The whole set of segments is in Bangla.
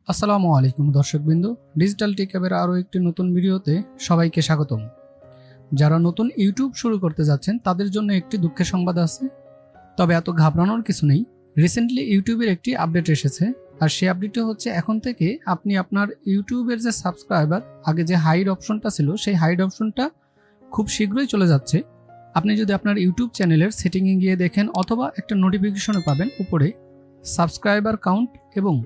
আসসালামু আলাইকুম দর্শকবৃন্দ, ডিজিটাল টেকআপের আরও একটি নতুন ভিডিওতে সবাইকে স্বাগতম। যারা নতুন ইউটিউব শুরু করতে যাচ্ছেন তাদের জন্য একটি দুঃখের সংবাদ আছে, তবে এত ঘাবড়ানোর কিছু নেই। রিসেন্টলি ইউটিউবের একটি আপডেট এসেছে, আর সেই আপডেটটা হচ্ছে এখন থেকে আপনি আপনার ইউটিউবের যে সাবস্ক্রাইবার, আগে যে হাইড অপশনটা ছিল সেই হাইড অপশনটা খুব শীঘ্রই চলে যাচ্ছে। আপনি যদি আপনার ইউটিউব চ্যানেলের সেটিংয়ে গিয়ে দেখেন, অথবা একটা নোটিফিকেশনও পাবেন উপরে সাবস্ক্রাইবার কাউন্ট, এবং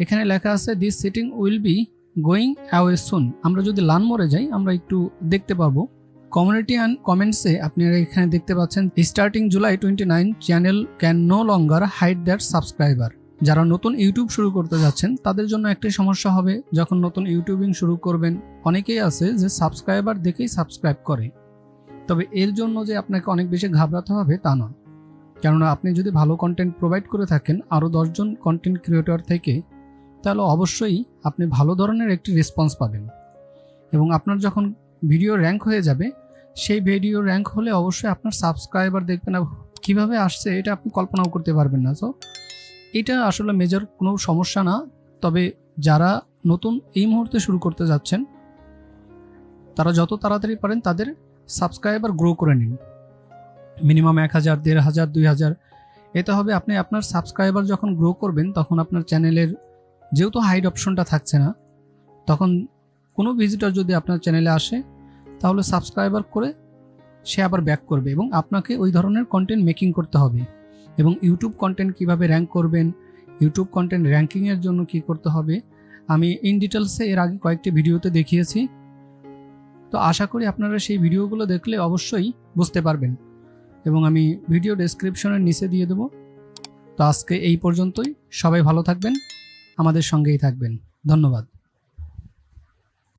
এখানে লেখা আছে this setting will be going away soon. আমরা যদি লার্ন মোডে যাই আমরা একটু দেখতে পাবো কমিউনিটি অ্যান্ড কমেন্টসে আপনারা এখানে দেখতে পাচ্ছেন starting July 29 channel can no longer hide that subscriber. যারা নতুন ইউটিউব শুরু করতে যাচ্ছেন তাদের জন্য একটি সমস্যা হবে, যখন নতুন ইউটিউবিং শুরু করবেন অনেকেই আছে যে সাবস্ক্রাইবার দেখেই সাবস্ক্রাইব করে। তবে এর জন্য যে আপনাকে অনেক বেশি ঘাবড়াতে হবে তা নয়, কেননা আপনি যদি ভালো কন্টেন্ট প্রোভাইড করে থাকেন আরও 10 জন কন্টেন্ট ক্রিয়েটর থেকে, তাহলে অবশ্যই আপনি ভালো ধরনের একটি রেসপন্স পাবেন। এবং আপনার যখন ভিডিও র্যাঙ্ক হয়ে যাবে, সেই ভিডিও র্যাঙ্ক হলে অবশ্যই আপনার সাবস্ক্রাইবার দেখবেন কীভাবে আসছে এটা আপনি কল্পনাও করতে পারবেন না। তো এটা আসলে মেজর কোনো সমস্যা না। তবে যারা নতুন এই মুহূর্তে শুরু করতে যাচ্ছেন তারা যত তাড়াতাড়ি পারেন তাদের সাবস্ক্রাইবার গ্রো করে নিন। মিনিমাম 1000, 1500, 2000, এটা হবে আপনি আপনার সাবস্ক্রাইবার যখন গ্রো করবেন তখন আপনার চ্যানেলের যেহেতু হাইড অপশনটা থাকছে না, তখন কোনো ভিজিটর যদি আপনার চ্যানেলে আসে তাহলে সাবস্ক্রাইবার করে সে আবার ব্যাক করবে, এবং আপনাকে ওই ধরনের কন্টেন্ট মেকিং করতে হবে। এবং ইউটিউব কন্টেন্ট কিভাবে র্যাঙ্ক করবেন, ইউটিউব কন্টেন্ট র্যাঙ্কিংয়ের জন্য কি করতে হবে, আমি ইন ডিটেলসে এর আগে কয়েকটি ভিডিওতে দেখিয়েছি। তো আশা করি আপনারা সেই ভিডিওগুলো দেখলে অবশ্যই বুঝতে পারবেন, এবং আমি ভিডিও ডেসক্রিপশনের নিচে দিয়ে দেবো। তো আজকে এই পর্যন্তই। সবাই ভালো থাকবেন, আমাদের সঙ্গেই থাকবেন। ধন্যবাদ।